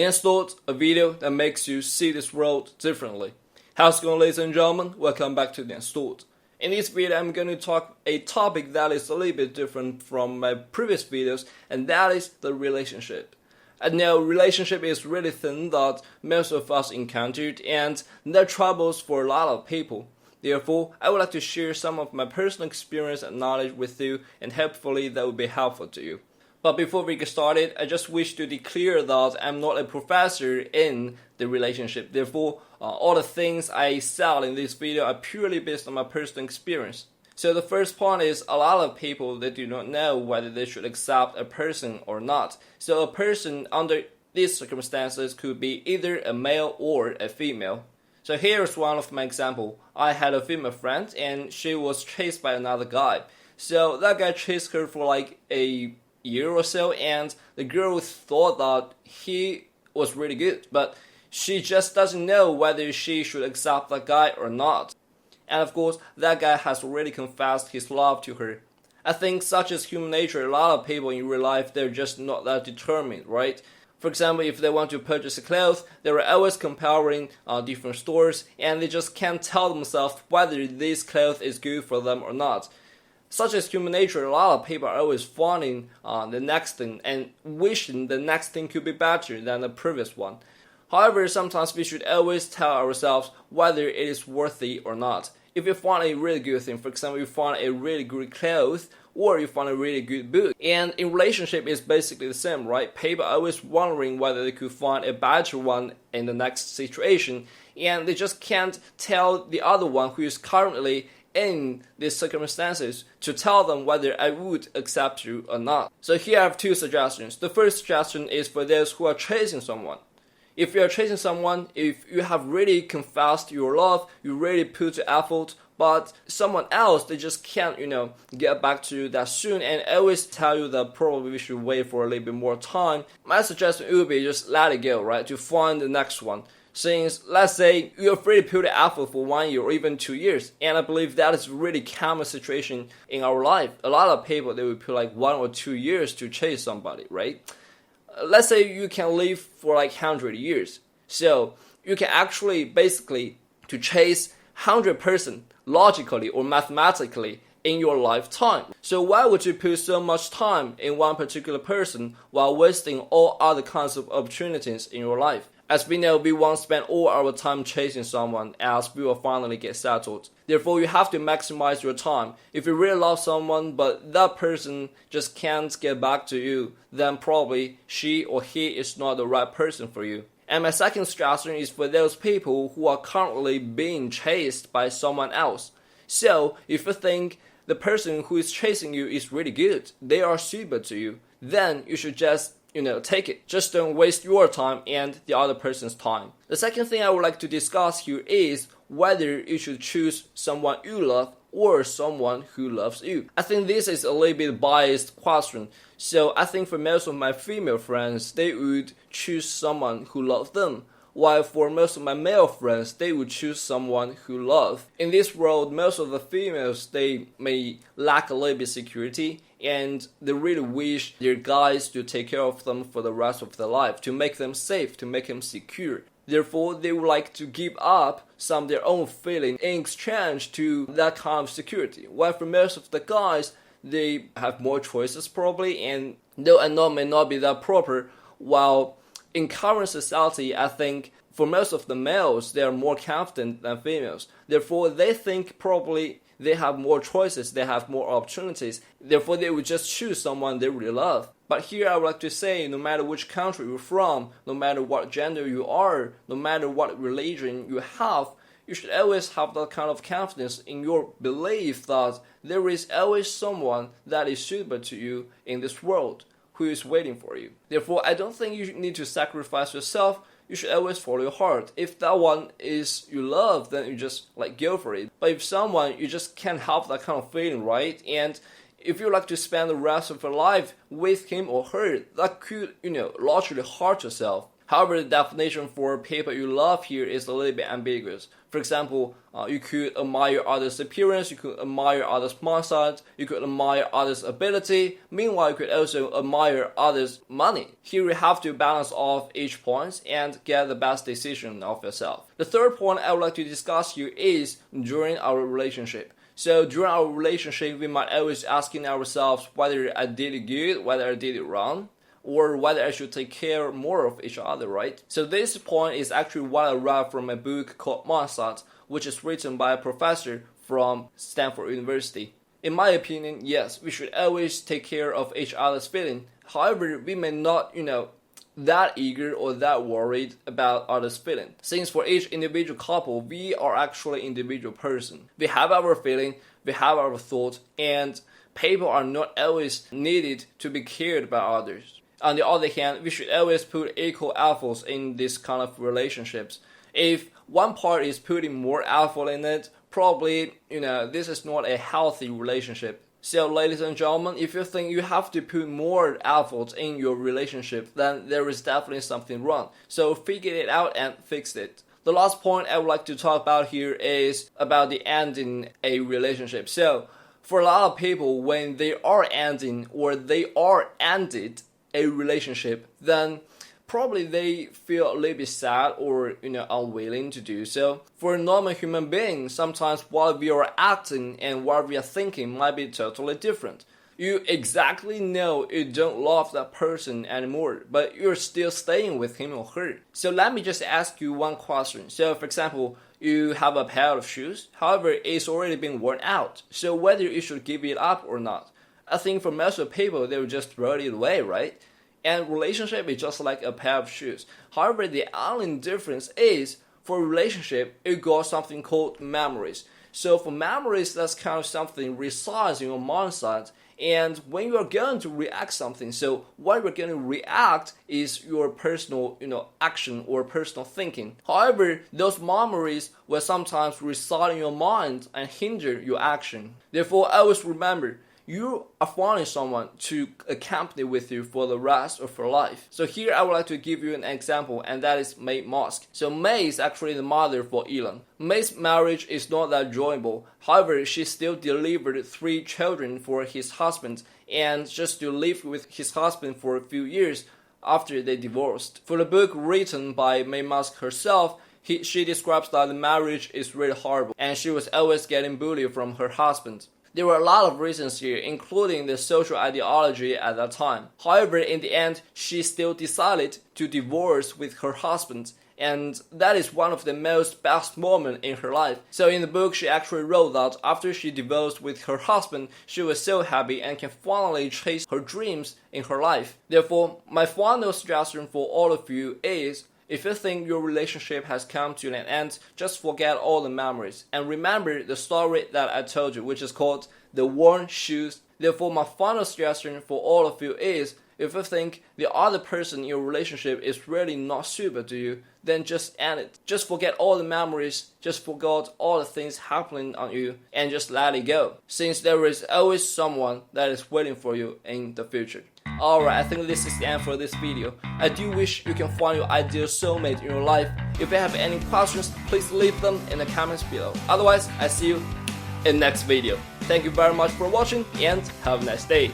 Installed a video that makes you see this world differently. How's it going, ladies and gentlemen? Welcome back to the Installed. In this video, I'm going to talk a topic that is a little bit different from my previous videos, and that is the relationship. And now, relationship is really thing that most of us encountered, and there are troubles for a lot of people. Therefore, I would like to share some of my personal experience and knowledge with you, and hopefully that will be helpful to you. But before we get started, I just wish to declare that I'm not a professor in the relationship. Therefore, all the things I sell in this video are purely based on my personal experience. So the first point is a lot of people, they do not know whether they should accept a person or not. So a person under these circumstances could be either a male or a female. So here's one of my example. I had a female friend and she was chased by another guy. So that guy chased her for like a year or so, and the girl thought that he was really good, but she just doesn't know whether she should accept that guy or not. And of course, that guy has already confessed his love to her. I think such is human nature. A lot of people in real life, they're just not that determined, right? For example, if they want to purchase a clothes, they're always comparing different stores, and they just can't tell themselves whether this clothes is good for them or not. Such is human nature. A lot of people are always finding the next thing and wishing the next thing could be better than the previous one. However, sometimes we should always tell ourselves whether it is worthy or not. If you find a really good thing, for example, you find a really good clothes or you find a really good book, and in relationship it's basically the same, right? People are always wondering whether they could find a better one in the next situation, and they just can't tell the other one who is currently in these circumstances to tell them whether I would accept you or not. So here I have two suggestions. The first suggestion is for those who are chasing someone. If you are chasing someone, if you have really confessed your love, you really put the effort, but someone else, they just can't, get back to you that soon, and always tell you that probably we should wait for a little bit more time, my suggestion would be just let it go, right, to find the next one. Since, let's say, you're free to put the effort for 1 year or even 2 years, and I believe that is a really common situation in our life. A lot of people, they will put like 1 or 2 years to chase somebody, right? Let's say you can live for like 100 years. So you can actually basically to chase 100% logically or mathematically in your lifetime. So why would you put so much time in one particular person while wasting all other kinds of opportunities in your life? As we know, we won't spend all our time chasing someone as we will finally get settled. Therefore, you have to maximize your time. If you really love someone but that person just can't get back to you, then probably she or he is not the right person for you. And my second suggestion is for those people who are currently being chased by someone else. So, if you think the person who is chasing you is really good, they are suitable to you, then you should just take it. Just don't waste your time and the other person's time. The second thing I would like to discuss here is whether you should choose someone you love or someone who loves you. I think this is a little bit biased question. So I think for most of my female friends, they would choose someone who loves them. While for most of my male friends, they would choose someone who love. In this world, most of the females, they may lack a little bit security, and they really wish their guys to take care of them for the rest of their life, to make them safe, to make them secure. Therefore, they would like to give up some of their own feeling in exchange to that kind of security. While for most of the guys, they have more choices probably, and though I know may not be that proper, while in current society, I think for most of the males, they are more confident than females. Therefore, they think probably they have more choices, they have more opportunities. Therefore, they would just choose someone they really love. But here I would like to say, no matter which country you're from, no matter what gender you are, no matter what religion you have, you should always have that kind of confidence in your belief that there is always someone that is suitable to you in this world, who is waiting for you. Therefore, I don't think you need to sacrifice yourself. You should always follow your heart. If that one is you love, then you just go for it. But if someone, you just can't have that kind of feeling, right? And if you like to spend the rest of your life with him or her, that could, logically hurt yourself. However, the definition for people you love here is a little bit ambiguous. For example, you could admire others' appearance, you could admire others' mindset, you could admire others' ability. Meanwhile, you could also admire others' money. Here you have to balance off each point and get the best decision of yourself. The third point I would like to discuss here is during our relationship. So during our relationship, we might always asking ourselves whether I did it good, whether I did it wrong, or whether I should take care more of each other, right? So this point is actually what I read from a book called Mindset, which is written by a professor from Stanford University. In my opinion, yes, we should always take care of each other's feelings. However, we may not, that eager or that worried about others' feelings. Since for each individual couple, we are actually individual person. We have our feeling, we have our thoughts, and people are not always needed to be cared by others. On the other hand, we should always put equal efforts in this kind of relationships. If one part is putting more effort in it, probably, this is not a healthy relationship. So, ladies and gentlemen, if you think you have to put more effort in your relationship, then there is definitely something wrong. So, figure it out and fix it. The last point I would like to talk about here is about the ending a relationship. So, for a lot of people, when they are ending or they are ended a relationship, then probably they feel a little bit sad or unwilling to do so. For a normal human being, sometimes what we are acting and what we are thinking might be totally different. You exactly know you don't love that person anymore, but you're still staying with him or her. So let me just ask you one question. So for example, you have a pair of shoes, however it's already been worn out, so whether you should give it up or not. I think for most of people, they will just throw it away, right? And relationship is just like a pair of shoes. However, the only difference is, for a relationship, you got something called memories. So for memories, that's kind of something resides in your mindset. And when you are going to react something, so what you're going to react is your personal, action or personal thinking. However, those memories will sometimes reside in your mind and hinder your action. Therefore, always remember, you are finding someone to accompany with you for the rest of your life. So here I would like to give you an example, and that is May Musk. So May is actually the mother for Elon. May's marriage is not that enjoyable. However, she still delivered 3 children for his husband, and just to live with his husband for a few years after they divorced. For the book written by May Musk herself, she describes that the marriage is really horrible, and she was always getting bullied from her husband. There were a lot of reasons here, including the social ideology at that time. However, in the end, she still decided to divorce with her husband, and that is one of the most best moments in her life. So in the book, she actually wrote that after she divorced with her husband, she was so happy and can finally chase her dreams in her life. Therefore, my final suggestion for all of you is, if you think your relationship has come to an end, just forget all the memories and remember the story that I told you, which is called The Worn Shoes. Therefore, my final suggestion for all of you is, if you think the other person in your relationship is really not suitable to you, then just end it. Just forget all the memories, just forget all the things happening on you, and just let it go, since there is always someone that is waiting for you in the future. Alright, I think this is the end for this video. I do wish you can find your ideal soulmate in your life. If you have any questions, please leave them in the comments below. Otherwise, I see you in the next video. Thank you very much for watching and have a nice day.